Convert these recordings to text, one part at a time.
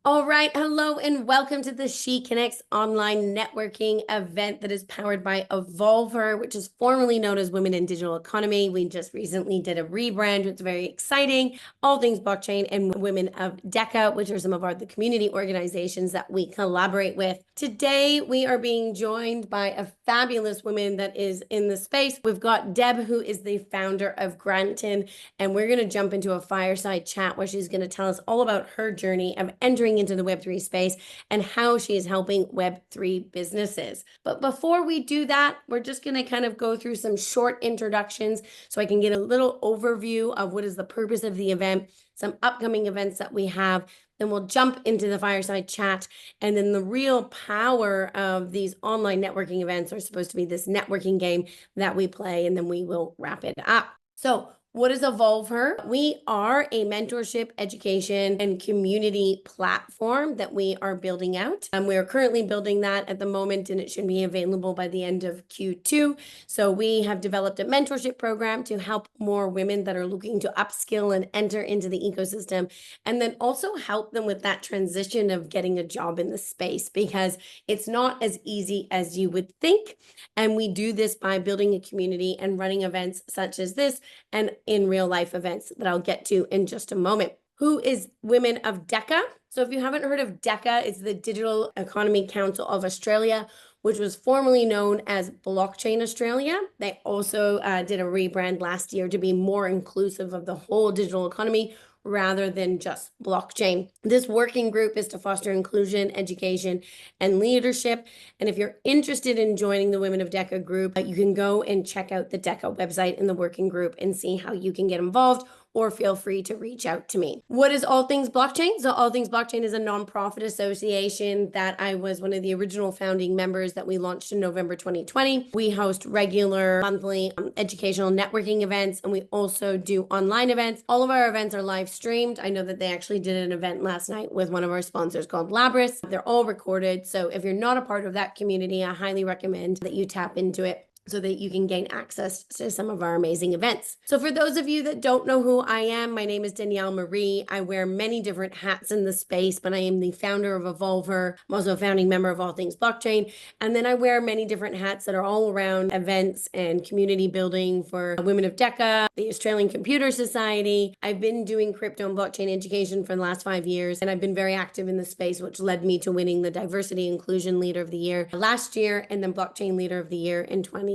All right, hello and welcome to the SheConnects Online Networking Event that is powered by Evolver, which is formerly known as Women in Digital Economy. We just recently did a rebrand. It's very exciting. All things blockchain and Women of DECA, which are some of the community organizations that we collaborate with. Today, we are being joined by a fabulous woman that is in the space. We've got Deb, who is the founder of Granton, and we're going to jump into a fireside chat where she's going to tell us all about her journey of entering into the Web3 space and how she is helping Web3 businesses. But before we do that, we're just going to kind of go through some short introductions so I can get a little overview of what is the purpose of the event, some upcoming events that we have. Then we'll jump into the fireside chat. And then the real power of these online networking events are supposed to be this networking game that we play, and then we will wrap it up. So what is Evolver? We are a mentorship, education, and community platform that we are building out. We are currently building that at the moment, and it should be available by the end of Q2. So we have developed a mentorship program to help more women that are looking to upskill and enter into the ecosystem, and then also help them with that transition of getting a job in the space, because it's not as easy as you would think. And we do this by building a community and running events such as this, and in real life events that I'll get to in just a moment. Who is Women of DECA? So if you haven't heard of DECA, it's the Digital Economy Council of Australia, which was formerly known as Blockchain Australia. They also did a rebrand last year to be more inclusive of the whole digital economy rather than just blockchain. This working group is to foster inclusion, education, and leadership. And if you're interested in joining the Women of DECA group, you can go and check out the DECA website in the working group and see how you can get involved, or feel free to reach out to me. What is All Things Blockchain? So All Things Blockchain is a nonprofit association that I was one of the original founding members that we launched in November 2020. We host regular monthly educational networking events, and we also do online events. All of our events are live streamed. I know that they actually did an event last night with one of our sponsors called Labris. They're all recorded. So if you're not a part of that community, I highly recommend that you tap into it so that you can gain access to some of our amazing events. So for those of you that don't know who I am, my name is Danielle Marie. I wear many different hats in the space, but I am the founder of Evolver. I'm also a founding member of All Things Blockchain. And then I wear many different hats that are all around events and community building for Women of DECA, the Australian Computer Society. I've been doing crypto and blockchain education for the last 5 years, and I've been very active in the space, which led me to winning the Diversity Inclusion Leader of the Year last year, and then Blockchain Leader of the Year in 2023.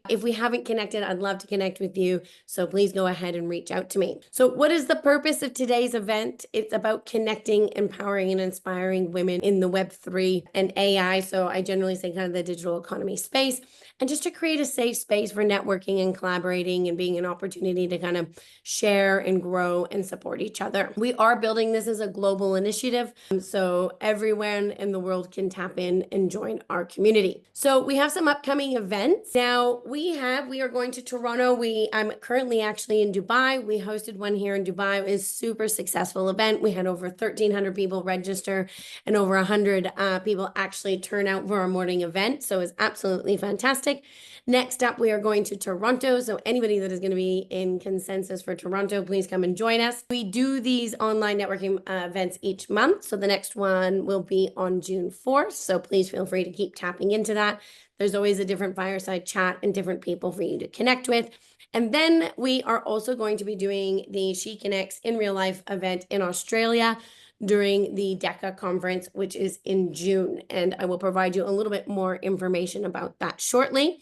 If we haven't connected, I'd love to connect with you. So please go ahead and reach out to me. So what is the purpose of today's event? It's about connecting, empowering, and inspiring women in the Web3 and AI. So I generally say kind of the digital economy space, and just to create a safe space for networking and collaborating and being an opportunity to kind of share and grow and support each other. We are building this as a global initiative, so everyone in the world can tap in and join our community. So we have some upcoming events. Now we are going to Toronto. I'm currently actually in Dubai. We hosted one here in Dubai. It was a super successful event. We had over 1,300 people register and over 100 people actually turn out for our morning event. So it's absolutely fantastic. Next up, we are going to Toronto. So anybody that is going to be in consensus for Toronto, please come and join us. We do these online networking events each month. So the next one will be on June 4th. So please feel free to keep tapping into that. There's always a different fireside chat and different people for you to connect with. And then we are also going to be doing the SheConnects in real life event in Australia during the DECA conference, which is in June. And I will provide you a little bit more information about that shortly.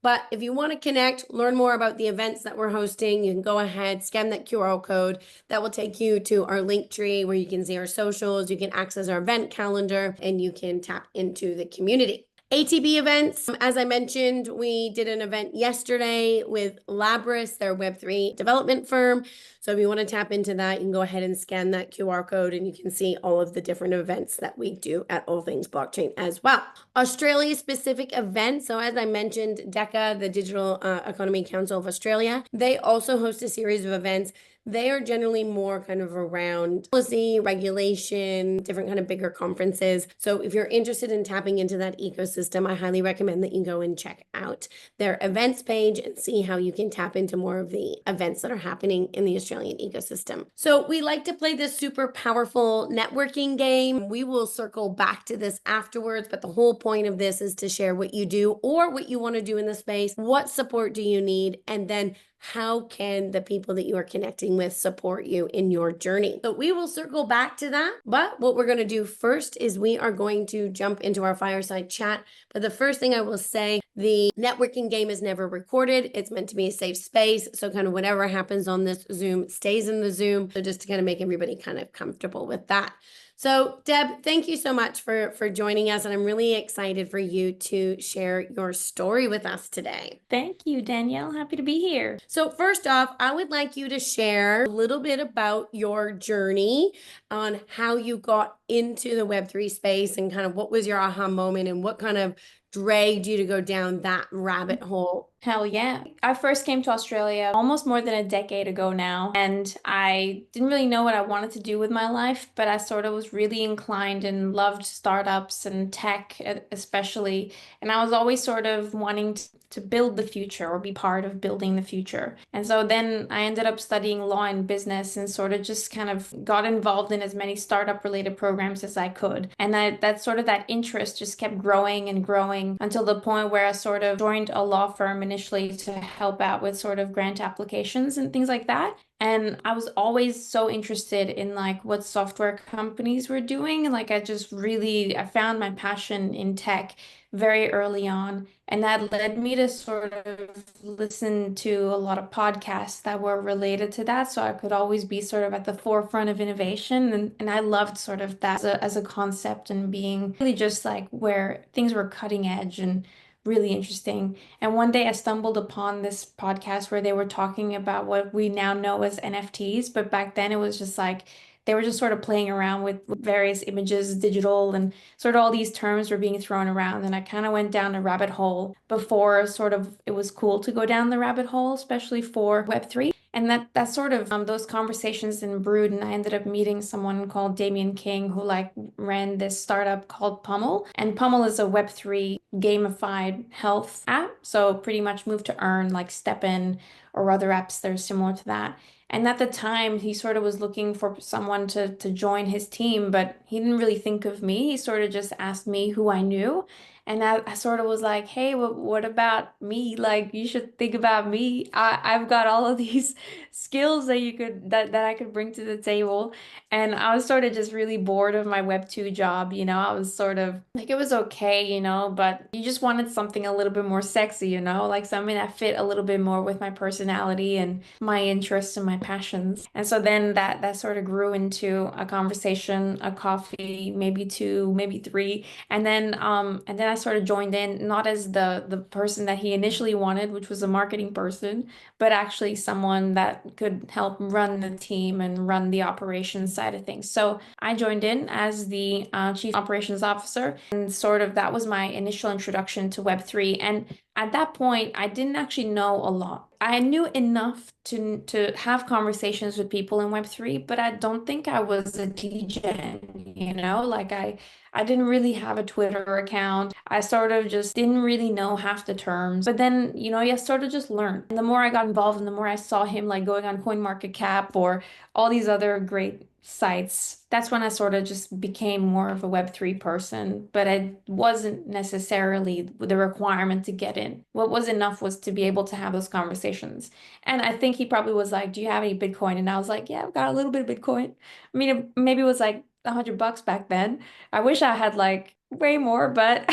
But if you want to connect, learn more about the events that we're hosting, you can go ahead, scan that QR code. That will take you to our link tree where you can see our socials, you can access our event calendar, and you can tap into the community. ATB events, as I mentioned, we did an event yesterday with Labris, their Web3 development firm. So if you want to tap into that, you can go ahead and scan that QR code and you can see all of the different events that we do at All Things Blockchain as well. Australia-specific events. So as I mentioned, DECA, the Digital Economy Council of Australia, they also host a series of events they are generally more kind of around policy, regulation, different kind of bigger conferences. So if you're interested in tapping into that ecosystem, I highly recommend that you go and check out their events page and see how you can tap into more of the events that are happening in the Australian ecosystem. So we like to play this super powerful networking game. We will circle back to this afterwards, but the whole point of this is to share what you do or what you want to do in the space. What support do you need? And then how can the people that you are connecting with support you in your journey? So we will circle back to that. But what we're going to do first is we are going to jump into our fireside chat. But the first thing I will say, the networking game is never recorded. It's meant to be a safe space. So kind of whatever happens on this Zoom stays in the Zoom. So just to kind of make everybody kind of comfortable with that. So Deb, thank you so much for joining us. And I'm really excited for you to share your story with us today. Thank you, Danielle. Happy to be here. So first off, I would like you to share a little bit about your journey on how you got into the Web3 space and kind of what was your aha moment and what kind of dragged you to go down that rabbit hole. Hell yeah. I first came to Australia almost more than a decade ago now, and I didn't really know what I wanted to do with my life, but I sort of was really inclined and loved startups and tech especially, and I was always sort of wanting to build the future or be part of building the future. And so then I ended up studying law and business and sort of just kind of got involved in as many startup related programs as I could. And that interest just kept growing and growing until the point where I sort of joined a law firm initially to help out with sort of grant applications and things like that. And I was always so interested in like what software companies were doing. Like I found my passion in tech very early on. And that led me to sort of listen to a lot of podcasts that were related to that. So I could always be sort of at the forefront of innovation. And I loved sort of that as a concept and being really just like where things were cutting edge and really interesting. And one day I stumbled upon this podcast where they were talking about what we now know as NFTs, but back then it was just like they were just sort of playing around with various images, digital, and sort of all these terms were being thrown around. And I kind of went down a rabbit hole before sort of it was cool to go down the rabbit hole, especially for Web3. And that sort of those conversations then brewed, and I ended up meeting someone called Damien King who like ran this startup called Pummel. And Pummel is a Web3 gamified health app. So pretty much move to earn like Step In or other apps that are similar to that. And at the time, he sort of was looking for someone to join his team, but he didn't really think of me. He sort of just asked me who I knew. And I sort of was like, hey, what about me? Like, you should think about me. I've got all of these skills that I could bring to the table. And I was sort of just really bored of my Web2 job. I was sort of like, it was okay, but you just wanted something a little bit more sexy, like something that fit a little bit more with my personality and my interests and my passions. And so then that sort of grew into a conversation, a coffee, maybe two, maybe three. And then I sort of joined in, not as the person that he initially wanted, which was a marketing person, but actually someone that could help run the team and run the operations side of things. So I joined in as the chief operations officer, and sort of that was my initial introduction to Web3. And at that point, I didn't actually know a lot. I knew enough to have conversations with people in Web3, but I don't think I was a DJ, like I didn't really have a Twitter account. I sort of just didn't really know half the terms. But then, I sort of just learned. And the more I got involved and the more I saw him like going on CoinMarketCap or all these other great sites, that's when I sort of just became more of a Web3 person. But it wasn't necessarily the requirement to get in. What was enough was to be able to have those conversations. And I think he probably was like, do you have any Bitcoin? And I was like, yeah, I've got a little bit of Bitcoin. I mean, maybe it was like $100 back then. I wish I had like way more, but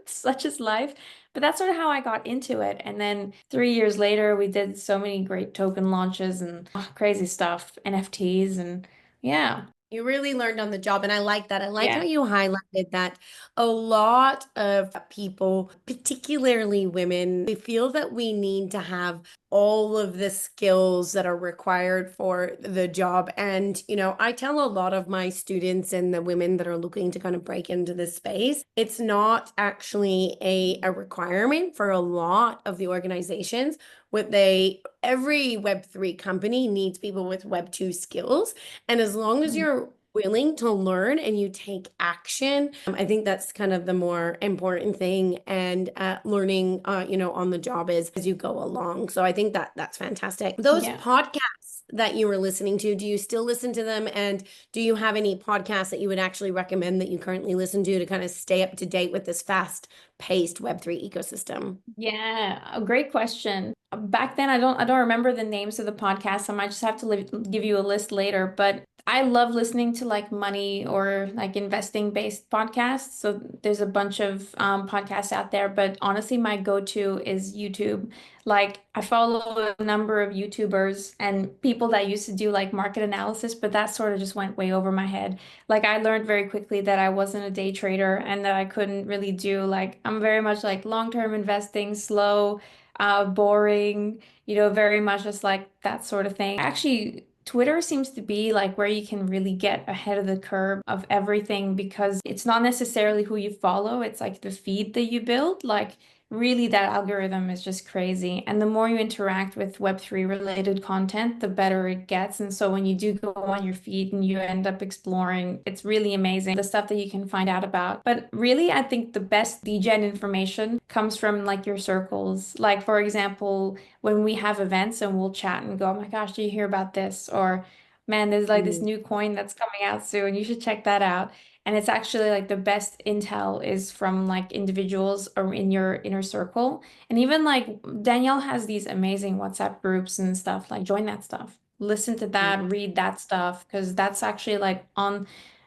such is life. But that's sort of how I got into it. And then 3 years later, we did so many great token launches and crazy stuff, NFTs, and yeah. You really learned on the job, and I like that. I like how Yeah. you highlighted that a lot of people, particularly women, we feel that we need to have all of the skills that are required for the job. And, I tell a lot of my students and the women that are looking to kind of break into this space, it's not actually a requirement for a lot of the organizations. Every Web3 company needs people with Web2 skills. And as long as you're willing to learn and you take action, I think that's kind of the more important thing. And learning, on the job as you go along. So I think that's fantastic. Those podcasts that you were listening to, do you still listen to them? And do you have any podcasts that you would actually recommend that you currently listen to kind of stay up to date with this fast-paced Web3 ecosystem? Yeah, a great question. Back then, I don't remember the names of the podcasts. I might just have to give you a list later, but I love listening to like money or like investing based podcasts. So there's a bunch of podcasts out there, but honestly, my go-to is YouTube. Like I follow a number of YouTubers and people that used to do like market analysis, but that sort of just went way over my head. Like I learned very quickly that I wasn't a day trader and that I couldn't really do like I'm very much like long-term investing, slow, boring, very much just like that sort of thing. Actually, Twitter seems to be like where you can really get ahead of the curve of everything because it's not necessarily who you follow, it's like the feed that you build. Like really that algorithm is just crazy. And the more you interact with Web3 related content, the better it gets. And so when you do go on your feed and you end up exploring, it's really amazing the stuff that you can find out about. But really, I think the best degen information comes from like your circles. Like for example, when we have events and we'll chat and go, oh my gosh, do you hear about this? Or man, there's like this new coin that's coming out soon. You should check that out. And it's actually like the best intel is from like individuals or in your inner circle. And even like Danielle has these amazing WhatsApp groups and stuff. Like join that stuff. Listen to that, read that stuff, because that's actually like on,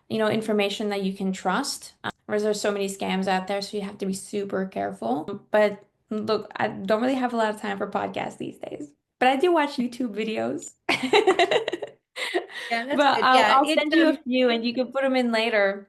information that you can trust. Whereas there's so many scams out there, so you have to be super careful. But look, I don't really have a lot of time for podcasts these days, but I do watch YouTube videos. Yeah, that's But good. I'll Yeah, I'll send you a few and you can put them in later.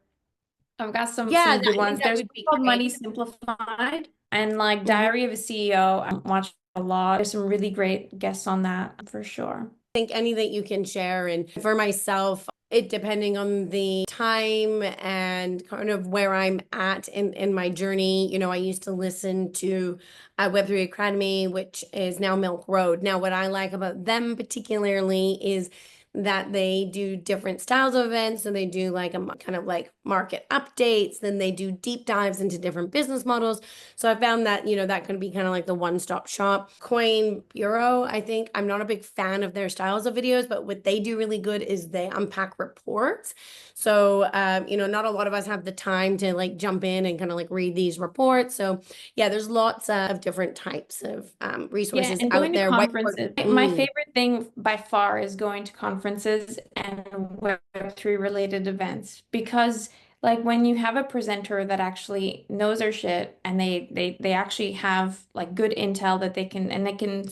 I've got yeah, some good I think ones. that There's would one be called great. Money Simplified and like Mhm. Diary of a CEO. I watch a lot. There's some really great guests on that for sure. Think any that you can share. And for myself, it depending on the time and kind of where I'm at in my journey. I used to listen to Web3 Academy, which is now Milk Road. Now, what I like about them particularly is that they do different styles of events. So they do like a kind of like market updates, then they do deep dives into different business models. So I found that, that can be kind of like the one-stop shop. Coin Bureau, I think I'm not a big fan of their styles of videos, but what they do really good is they unpack reports. So, not a lot of us have the time to like jump in and kind of like read these reports. So yeah, there's lots of different types of Yeah, resources and out going to there. Whiteboard. conferences. My favorite thing by far is going to conferences and Web3 related events because like when you have a presenter that actually knows their shit and they actually have like good intel that they can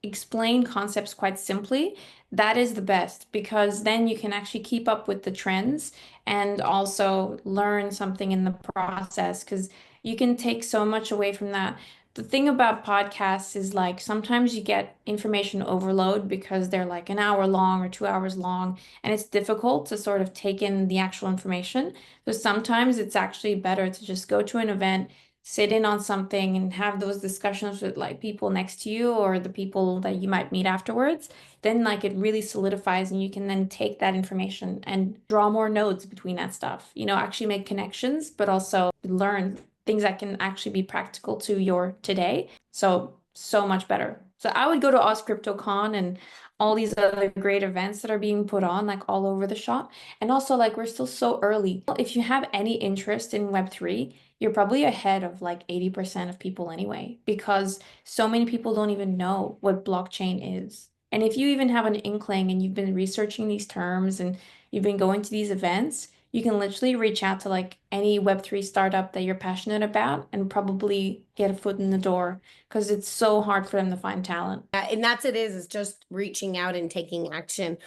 explain concepts quite simply, that is the best because then you can actually keep up with the trends and also learn something in the process because you can take so much away from that. The thing about podcasts is like sometimes you get information overload because they're like an hour long or 2 hours long, and it's difficult to sort of take in the actual information. So sometimes it's actually better to just go to an event, sit in on something, and have those discussions with like people next to you or the people that you might meet afterwards. Then like it really solidifies, and you can then take that information and draw more nodes between that stuff. Actually make connections, but also learn things that can actually be practical to your today. So much better. So I would go to OzCryptoCon and all these other great events that are being put on like all over the shop. And also like we're still so early. If you have any interest in Web3, you're probably ahead of like 80% of people anyway, because so many people don't even know what blockchain is. And if you even have an inkling and you've been researching these terms and you've been going to these events, you can literally reach out to like any Web3 startup that you're passionate about and probably get a foot in the door because it's so hard for them to find talent. And that's it is just reaching out and taking action.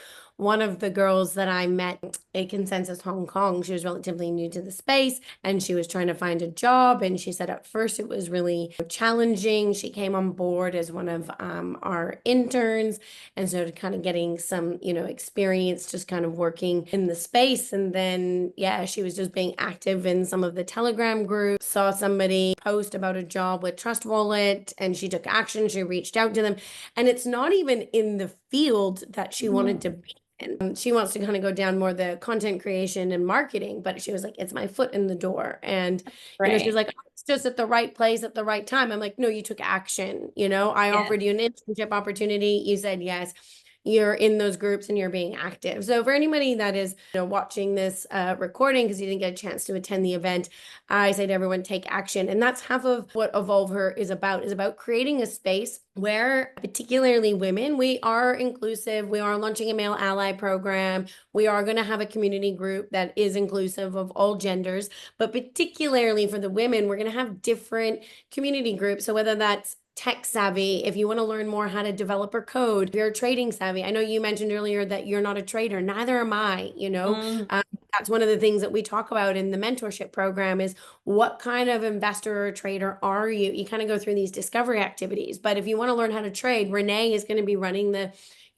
one of the girls that I met at Consensus Hong Kong, she was relatively new to the space and she was trying to find a job. And she said at first it was really challenging. She came on board as one of our interns. And so to kind of getting some, experience just kind of working in the space. And then, yeah, she was just being active in some of the Telegram groups, saw somebody post about a job with Trust Wallet and she took action. She reached out to them. And it's not even in the field that she wanted to be in. She wants to kind of go down more the content creation and marketing, but she was like, it's my foot in the door. And, she was Right. like, "Oh, it's just at the right place at the right time." I'm like, no, you took action. I Yeah. offered you an internship opportunity. You said yes. You're in those groups and you're being active. So for anybody that is watching this recording because you didn't get a chance to attend the event, I say to everyone, take action. And that's half of what Evolve Her is about creating a space where particularly women, we are inclusive. We are launching a male ally program. We are going to have a community group that is inclusive of all genders, but particularly for the women, we're going to have different community groups. So whether that's tech savvy, if you want to learn more how to develop or code, if you're trading savvy. I know you mentioned earlier that you're not a trader, neither am I, Mm, that's one of the things that we talk about in the mentorship program is what kind of investor or trader are you? You kind of go through these discovery activities. But if you want to learn how to trade, Renee is going to be running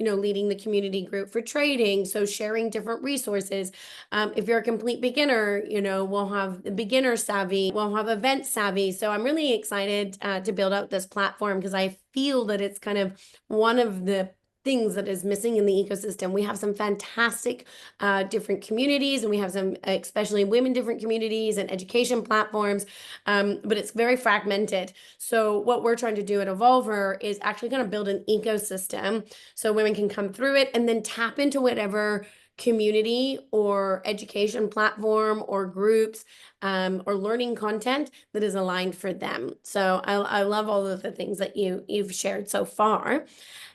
leading the community group for trading. So sharing different resources. If you're a complete beginner, we'll have the beginner savvy, we'll have event savvy. So I'm really excited to build out this platform because I feel that it's kind of one of the things that is missing in the ecosystem. We have some fantastic different communities and we have some, especially women, different communities and education platforms, but it's very fragmented. So what we're trying to do at Evolver is actually going to build an ecosystem so women can come through it and then tap into whatever community or education platform or groups or learning content that is aligned for them. So I love all of the things that you've shared so far.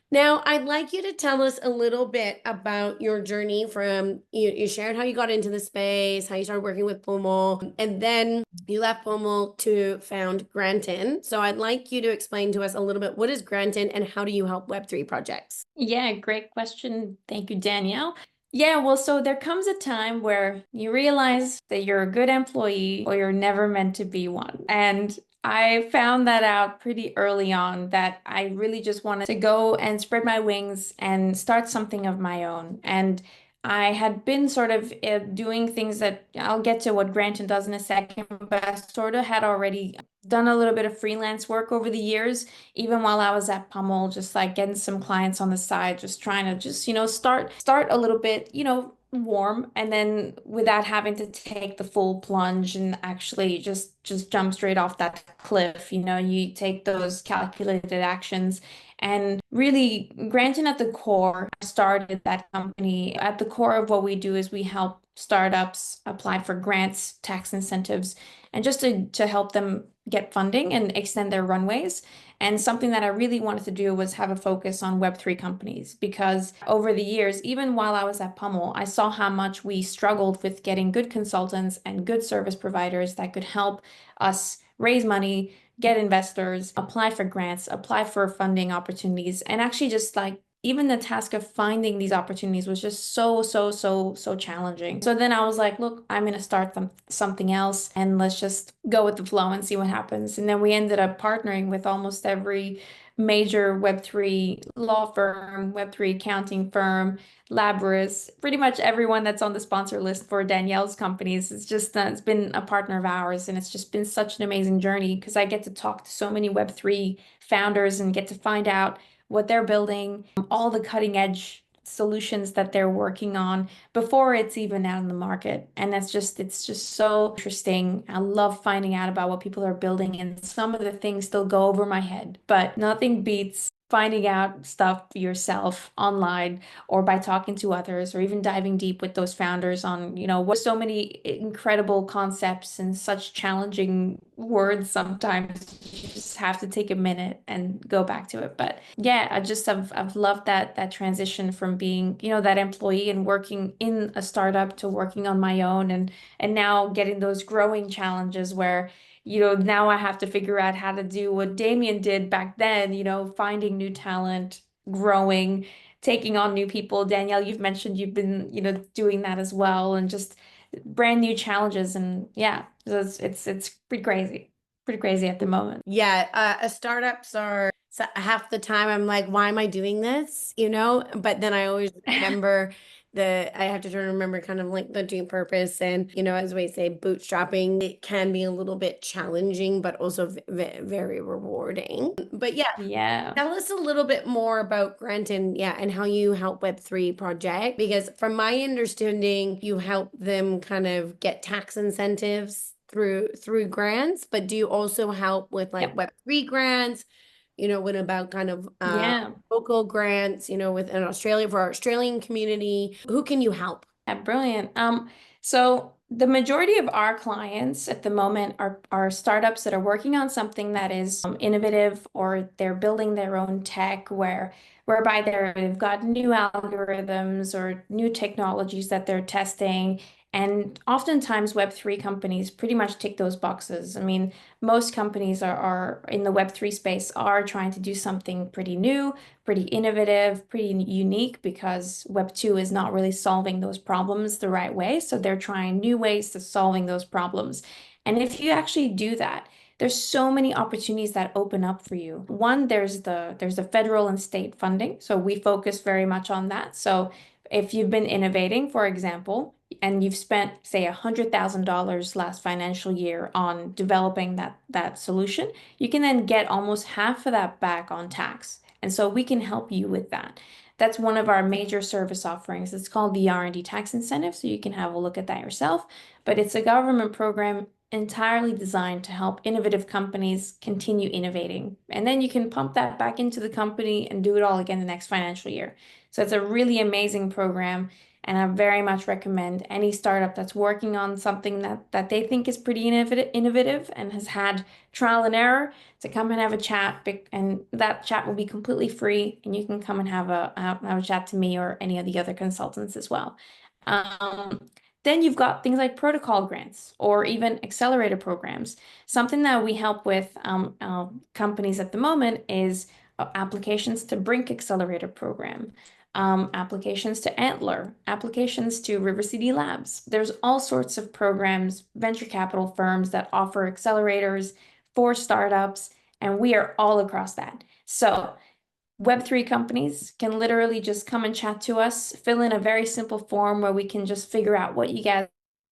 Now, I'd like you to tell us a little bit about your journey from you shared how you got into the space, how you started working with Pummel, and then you left Pummel to found Granton. So I'd like you to explain to us a little bit what is Granton and how do you help Web3 projects? yeah, great question. Thank you, Danielle. Yeah, well, so there comes a time where you realize that you're a good employee or you're never meant to be one. And I found that out pretty early on that I really just wanted to go and spread my wings and start something of my own. And I had been sort of doing things that I'll get to what Granton does in a second, but I sort of had already done a little bit of freelance work over the years, even while I was at Pummel, just like getting some clients on the side, just trying to just, start a little bit, warm and then without having to take the full plunge and actually just jump straight off that cliff. You take those calculated actions and really Granton at the core started that company. At the core of what we do is we help startups apply for grants, tax incentives, and just to help them get funding and extend their runways. And something that I really wanted to do was have a focus on Web3 companies because over the years, even while I was at Pummel, I saw how much we struggled with getting good consultants and good service providers that could help us raise money, get investors, apply for grants, apply for funding opportunities, and actually just like even the task of finding these opportunities was just so challenging. So then I was like, look, I'm going to start something else and let's just go with the flow and see what happens. And then we ended up partnering with almost every major Web3 law firm, Web3 accounting firm, Labrador's, pretty much everyone that's on the sponsor list for Danielle's companies. It's been a partner of ours, and it's just been such an amazing journey because I get to talk to so many Web3 founders and get to find out what they're building, all the cutting edge solutions that they're working on before it's even out in the market. And it's just so interesting. I love finding out about what people are building, and some of the things still go over my head, but nothing beats finding out stuff yourself online or by talking to others or even diving deep with those founders on, what so many incredible concepts and such challenging words sometimes you just have to take a minute and go back to it. But yeah, I've loved that transition from being, that employee and working in a startup to working on my own and now getting those growing challenges where now I have to figure out how to do what Damien did back then, finding new talent, growing, taking on new people. Danielle, you've mentioned you've been, doing that as well, and just brand new challenges. And yeah, it's pretty crazy at the moment. Yeah, startups are half the time I'm like, why am I doing this? But then I always remember I have to try to remember kind of like the due purpose. And, as we say, bootstrapping, it can be a little bit challenging, but also very rewarding. But yeah, Yeah. tell us a little bit more about Granton, yeah, and how you help Web3 project, because from my understanding, you help them kind of get tax incentives through grants, but do you also help with like Yep. Web3 grants? What about kind of Yeah. local grants, within Australia for our Australian community? Who can you help? Yeah, brilliant. So the majority of our clients at the moment are startups that are working on something that is innovative, or they're building their own tech whereby they've got new algorithms or new technologies that they're testing. And oftentimes Web3 companies pretty much tick those boxes. I mean, most companies are in the Web3 space are trying to do something pretty new, pretty innovative, pretty unique, because Web 2 is not really solving those problems the right way. So they're trying new ways to solving those problems. And if you actually do that, there's so many opportunities that open up for you. One, there's the federal and state funding. So we focus very much on that. So if you've been innovating, for example, and you've spent, say, $100,000 last financial year on developing that solution, you can then get almost half of that back on tax. And so we can help you with that. That's one of our major service offerings. It's called the R&D tax incentive, so you can have a look at that yourself. But it's a government program entirely designed to help innovative companies continue innovating. And then you can pump that back into the company and do it all again the next financial year. So it's a really amazing program. And I very much recommend any startup that's working on something that they think is pretty innovative and has had trial and error to come and have a chat. And that chat will be completely free. And you can come and have a chat to me or any of the other consultants as well. Um, then you've got things like protocol grants or even accelerator programs. Something that we help with companies at the moment is applications to Brink Accelerator Program, applications to Antler, applications to River City Labs. There's all sorts of programs, venture capital firms that offer accelerators for startups, and we are all across that. So Web3 companies can literally just come and chat to us, fill in a very simple form where we can just figure out what you guys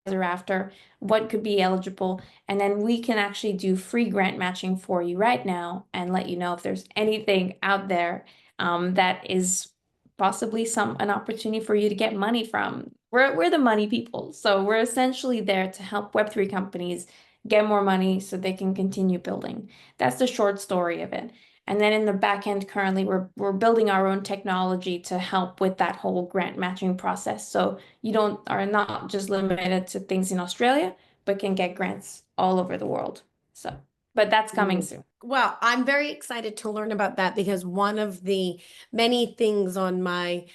are after, what could be eligible, and then we can actually do free grant matching for you right now and let you know if there's anything out there that is possibly an opportunity for you to get money from. We're the money people, so we're essentially there to help Web3 companies get more money so they can continue building. That's the short story of it. And then in the back end, currently, we're building our own technology to help with that whole grant matching process. So you are not just limited to things in Australia, but can get grants all over the world. So, but that's coming soon. Well, I'm very excited to learn about that, because one of the many things on my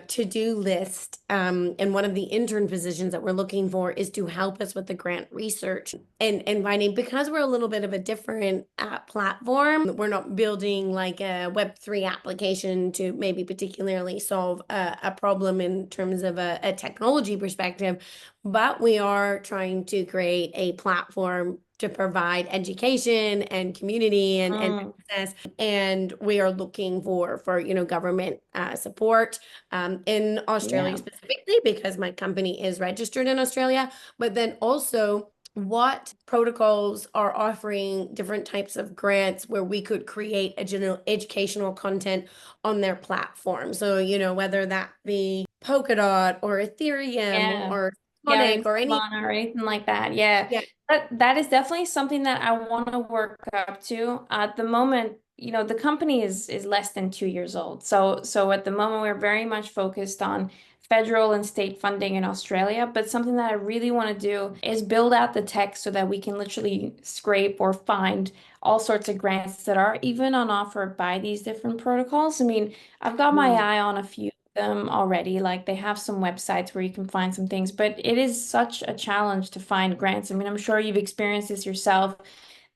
to-do list, and one of the intern positions that we're looking for, is to help us with the grant research and finding, because we're a little bit of a different platform. We're not building like a Web3 application to maybe particularly solve a problem in terms of a technology perspective, but we are trying to create a platform to provide education and community and access. And we are looking for government support in Australia Yeah. specifically, because my company is registered in Australia, but then also what protocols are offering different types of grants where we could create a general educational content on their platform. So, whether that be Polkadot or Ethereum Yeah. or Yeah, or Sonic or any. Solana or anything like that. Yeah. Yeah. That is definitely something that I want to work up to. At the moment, the company is less than 2 years old. So at the moment we're very much focused on federal and state funding in Australia. But something that I really want to do is build out the tech so that we can literally scrape or find all sorts of grants that are even on offer by these different protocols. I mean, I've got my eye on a few them already. Like they have some websites where you can find some things, but it is such a challenge to find grants. I mean, I'm sure you've experienced this yourself.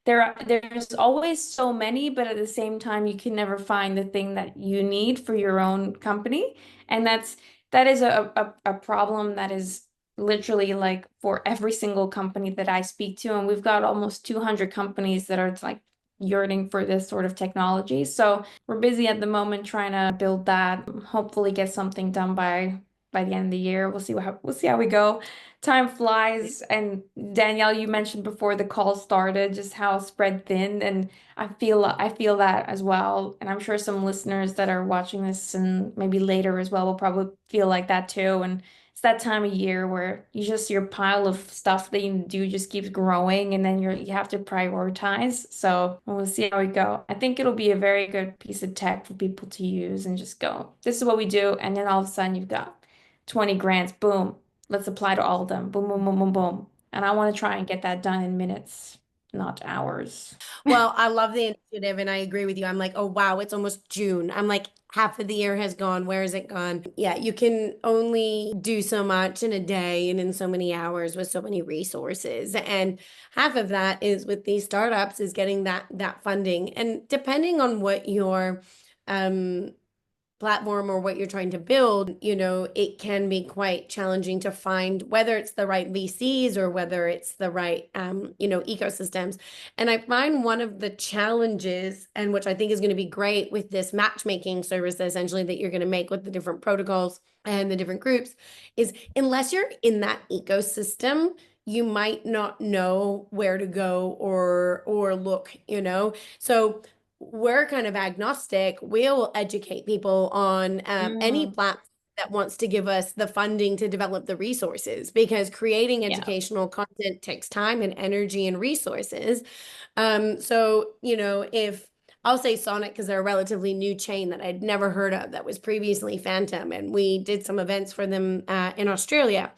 there's always so many, but at the same time, you can never find the thing that you need for your own company. And that is a problem that is literally like for every single company that I speak to. And we've got almost 200 companies that are like yearning for this sort of technology. So we're busy at the moment trying to build that, hopefully get something done by the end of the year. We'll see how we go. Time flies, and Danielle, you mentioned before the call started just how spread thin, and I feel that as well. And I'm sure some listeners that are watching this and maybe later as well will probably feel like that too. And it's that time of year where your pile of stuff that you do just keeps growing, and then you have to prioritize. So we'll see how we go. I think it'll be a very good piece of tech for people to use and just go, this is what we do, and then all of a sudden you've got 20 grants, boom. Let's apply to all of them. Boom, boom, boom, boom, boom. And I want to try and get that done in minutes, not hours. Well, I love the initiative and I agree with you. I'm like, oh wow, it's almost June. I'm like, half of the year has gone. Where has it gone? Yeah, you can only do so much in a day and in so many hours with so many resources. And half of that is with these startups is getting that funding. And depending on what your um platform or what you're trying to build, it can be quite challenging to find whether it's the right VCs or whether it's the right, ecosystems. And I find one of the challenges, and which I think is going to be great with this matchmaking service, essentially that you're going to make with the different protocols and the different groups, is unless you're in that ecosystem, you might not know where to go or look. So we're kind of agnostic. We'll educate people on any Mm, platform that wants to give us the funding to develop the resources because creating yeah, educational content takes time and energy and resources. So, if I'll say Sonic because they're a relatively new chain that I'd never heard of that was previously Phantom, and we did some events for them in Australia.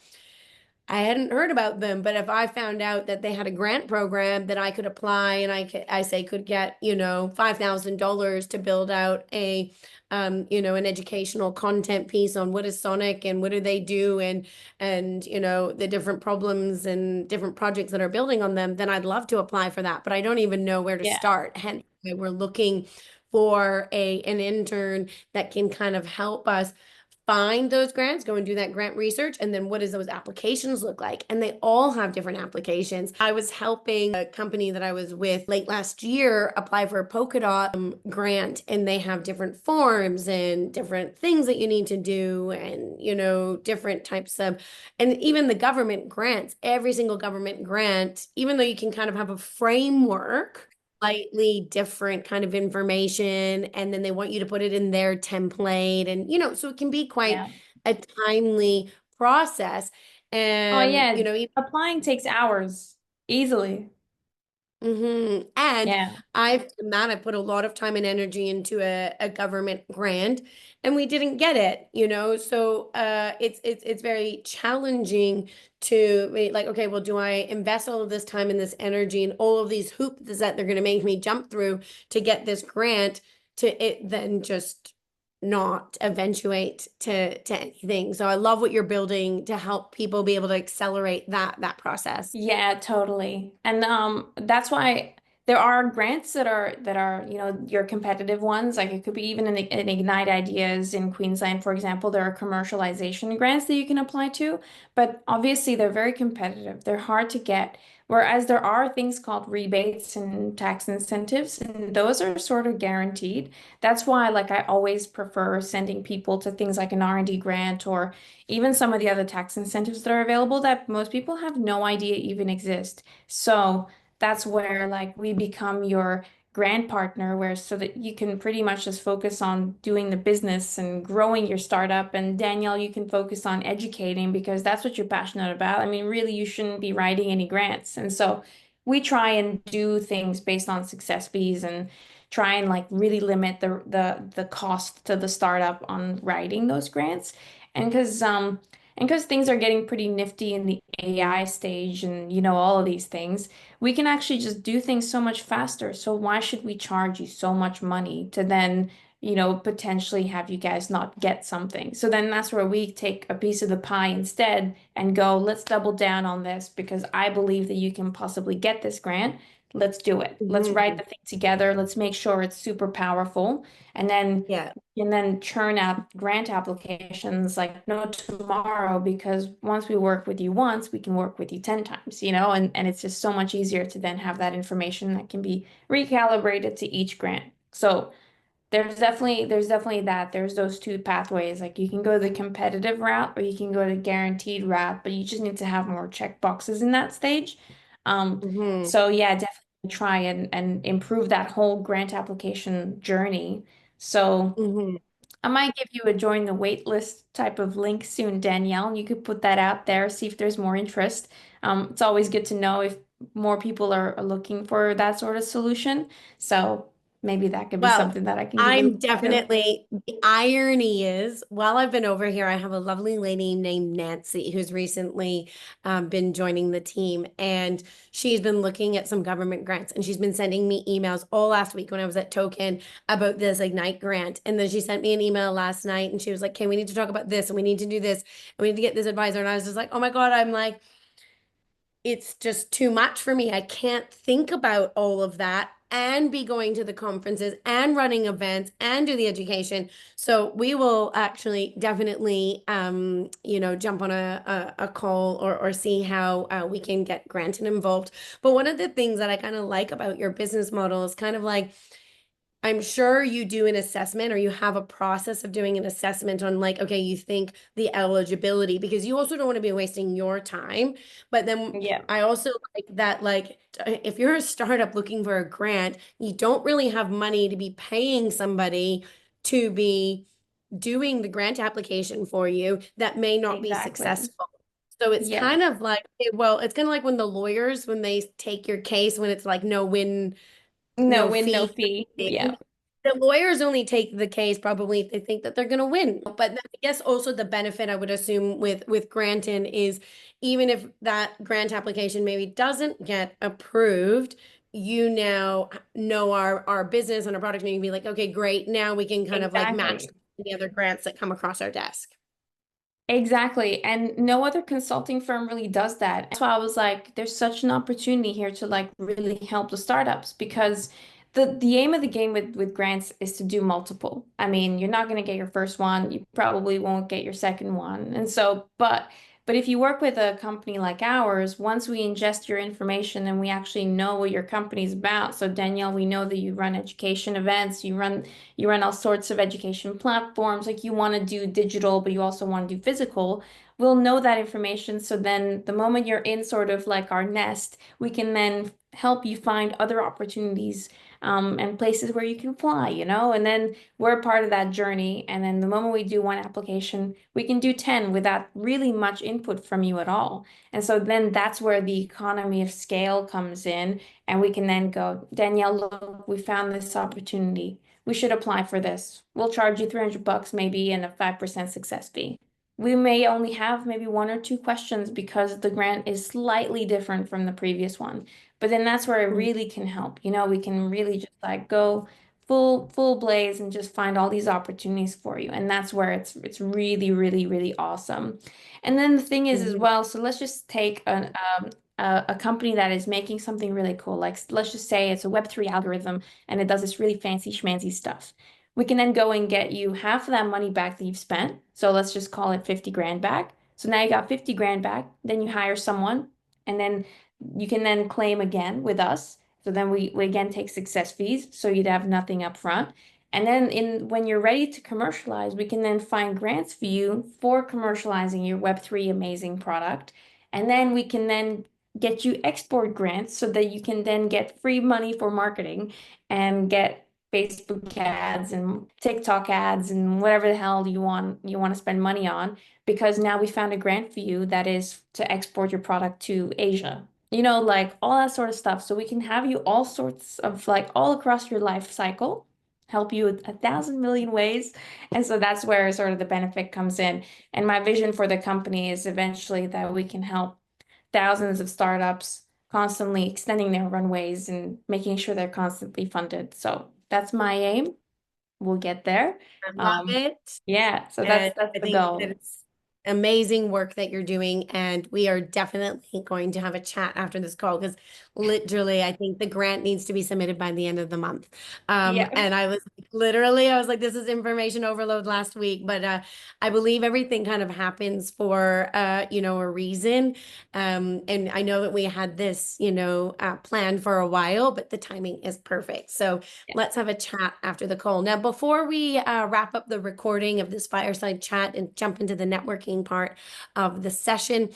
I hadn't heard about them, but if I found out that they had a grant program that I could apply and I could get, $5,000 to build out an educational content piece on what is Sonic and what do they do and the different problems and different projects that are building on them, then I'd love to apply for that. But I don't even know where to yeah. start. Hence, why we're looking for an intern that can kind of help us find those grants, go and do that grant research, and then what does those applications look like? And they all have different applications. I was helping a company that I was with late last year apply for a PolkaDot grant, and they have different forms and different things that you need to do, and different types of, and even the government grants, every single government grant, even though you can kind of have a framework slightly different kind of information and then they want you to put it in their template and so it can be quite Yeah. a timely process Oh and yeah, applying takes hours easily. And Yeah. I've done that. I put a lot of time and energy into a government grant, and we didn't get it. So it's very challenging to be like, okay, well, do I invest all of this time and this energy and all of these hoops that they're going to make me jump through to get this grant to it then just not eventuate to anything. So I love what you're building to help people be able to accelerate that process. Yeah, totally. And that's why there are grants that are, your competitive ones. Like it could be even an Ignite Ideas in Queensland, for example, there are commercialization grants that you can apply to, but obviously they're very competitive. They're hard to get. Whereas there are things called rebates and tax incentives, and those are sort of guaranteed. That's why like I always prefer sending people to things like an R&D grant or even some of the other tax incentives that are available that most people have no idea even exist. So that's where like we become your grant partner, where so that you can pretty much just focus on doing the business and growing your startup. And Danielle, you can focus on educating because that's what you're passionate about. I mean, really, you shouldn't be writing any grants. And so we try and do things based on success fees and try and like really limit the cost to the startup on writing those grants. And because things are getting pretty nifty in the AI stage and all of these things, we can actually just do things so much faster. So why should we charge you so much money to then potentially have you guys not get something. So then that's where we take a piece of the pie instead and go, let's double down on this because I believe that you can possibly get this grant. Let's do it. Let's write Mhm. the thing together. Let's make sure it's super powerful. Yeah. And then churn out grant applications like no tomorrow because once we work with you once, we can work with you 10 times, and it's just so much easier to then have that information that can be recalibrated to each grant. So there's definitely that. There's those two pathways. Like you can go the competitive route or you can go the guaranteed route, but you just need to have more check boxes in that stage. Um, Hmm. so yeah, definitely try and improve that whole grant application journey. So Hmm. I might give you a join the wait list type of link soon, Danielle, and you could put that out there, see if there's more interest. It's always good to know if more people are looking for that sort of solution. So maybe that could be Well, something that I can give a I'm link to. definitely, the irony is, while I've been over here, I have a lovely lady named Nancy who's recently been joining the team. And she's been looking at some government grants and she's been sending me emails all last week when I was at Token about this Ignite grant. And then she sent me an email last night and she was like, okay, we need to talk about this and we need to do this and we need to get this advisor. And I was just like, oh my God, I'm like, it's just too much for me. I can't think about all of that and be going to the conferences and running events and do the education. So we will actually definitely, jump on a call or see how we can get Granton involved. But one of the things that I kind of like about your business model is kind of like, I'm sure you do an assessment or you have a process of doing an assessment on like, okay, you think the eligibility because you also don't want to be wasting your time. But then Yeah, I also like that, like, if you're a startup looking for a grant, you don't really have money to be paying somebody to be doing the grant application for you that may not be exactly. successful. So it's Yeah. kind of like, well, it's kind of like when the lawyers, when they take your case, when it's like no win, No no win, no fee fee. thing. Yeah. The lawyers only take the case probably if they think that they're going to win. But then I guess also the benefit I would assume with Granton is even if that grant application maybe doesn't get approved, you now know our business and our product, and you can be like, okay, great. Now we can kind of like match Exactly. the other grants that come across our desk. Exactly. And no other consulting firm really does that. That's why I was like, there's such an opportunity here to like really help the startups because the aim of the game with grants is to do multiple. I mean, you're not going to get your first one, you probably won't get your second one. And so, but if you work with a company like ours, once we ingest your information and we actually know what your company's about. So Danielle, we know that you run education events, you run all sorts of education platforms, like you want to do digital, but you also want to do physical. We'll know that information. So then the moment you're in sort of like our nest, we can then help you find other opportunities and places where you can fly, and then we're part of that journey. And then the moment we do one application, we can do 10 without really much input from you at all. And so then that's where the economy of scale comes in. And we can then go, Danielle, look, we found this opportunity. We should apply for this. We'll charge you $300 maybe and a 5% success fee. We may only have maybe one or two questions because the grant is slightly different from the previous one. But then that's where it really can help. We can really just like go full blaze and just find all these opportunities for you. And that's where it's really, really, really awesome. And then the thing is as Mhm. well, so let's just take a company that is making something really cool. Like let's just say it's a Web3 algorithm and it does this really fancy schmancy stuff. We can then go and get you half of that money back that you've spent. So let's just call it 50 grand back. So now you got 50 grand back. Then you hire someone and then you can then claim again with us. So then we again take success fees. So you'd have nothing up front. And then when you're ready to commercialize, we can then find grants for you for commercializing your Web3 amazing product. And then we can then get you export grants so that you can then get free money for marketing and get Facebook ads and TikTok ads and whatever the hell you want to spend money on because now we found a grant for you that is to export your product to Asia. Like all that sort of stuff. So we can have you all sorts of like all across your life cycle, help you 1,000 million ways. And so that's where sort of the benefit comes in. And my vision for the company is eventually that we can help thousands of startups constantly extending their runways and making sure they're constantly funded. So that's my aim. we'll get there. I love it. Yeah, so And that's I the think that goal. it's amazing work that you're doing. And we are definitely going to have a chat after this call because literally, I think the grant needs to be submitted by the end of the month. Yeah. And I was literally, I was like, this is information overload last week. But I believe everything kind of happens for, a reason. And I know that we had this, planned for a while, but the timing is perfect. So let's have a chat after the call. Now, before we wrap up the recording of this fireside chat and jump into the networking part of the session,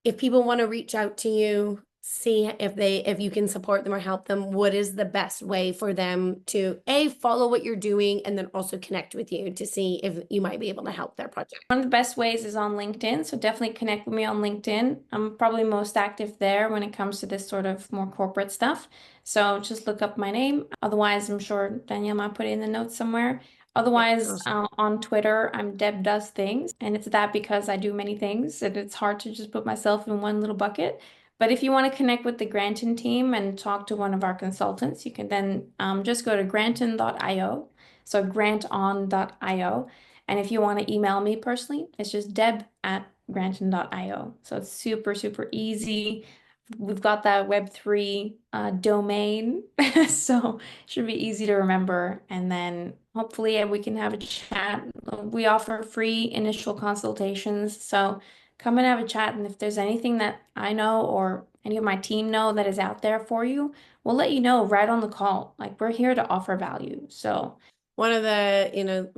if people want to reach out to you, see if you can support them or help them, what is the best way for them to follow what you're doing and then also connect with you to see if you might be able to help their project? One of the best ways is on LinkedIn, so definitely connect with me on LinkedIn. I'm probably most active there when it comes to this sort of more corporate stuff. So just look up my name. Otherwise, I'm sure Danielle might put it in the notes somewhere. Yeah, Otherwise, awesome. on Twitter, I'm Deb Does Things, and it's that because I do many things, and it's hard to just put myself in one little bucket. But if you want to connect with the Granton team and talk to one of our consultants, you can then just go to granton.io. So granton.io. And if you want to email me personally, it's just deb@granton.io. So it's super, super easy. We've got that Web3 domain, so it should be easy to remember. And then hopefully we can have a chat. We offer free initial consultations. So come and have a chat. And if there's anything that I know or any of my team know that is out there for you, we'll let you know right on the call. Like we're here to offer value. So One of the,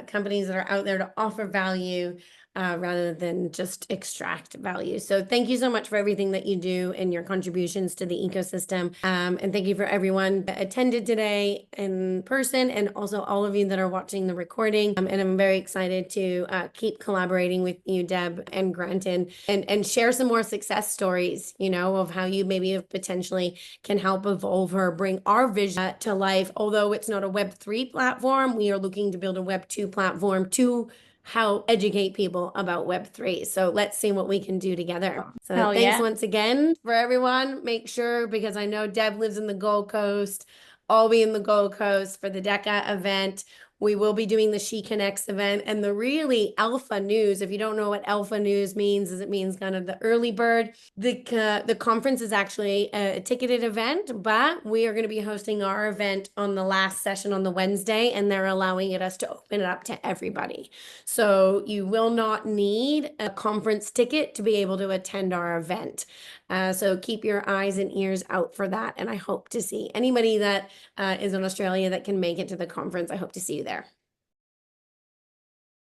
companies that are out there to offer value rather than just extract value. So thank you so much for everything that you do and your contributions to the ecosystem. And thank you for everyone that attended today in person and also all of you that are watching the recording. And I'm very excited to keep collaborating with you, Deb and Granton, and share some more success stories, of how you maybe potentially can help evolve or bring our vision to life. Although it's not a Web3 platform, we are looking to build a Web2 platform to help educate people about Web3. So let's see what we can do together. So hell thanks yeah. once again for everyone. Make sure, because I know Deb lives in the Gold Coast, I'll be in the Gold Coast for the DECA event. We will be doing the SheConnects event, and the really alpha news, if you don't know what alpha news means, is it means kind of the early bird. The conference is actually a ticketed event, but we are going to be hosting our event on the last session on the Wednesday, and they're allowing us to open it up to everybody. So you will not need a conference ticket to be able to attend our event. So keep your eyes and ears out for that, and I hope to see anybody that is in Australia that can make it to the conference. I hope to see you there.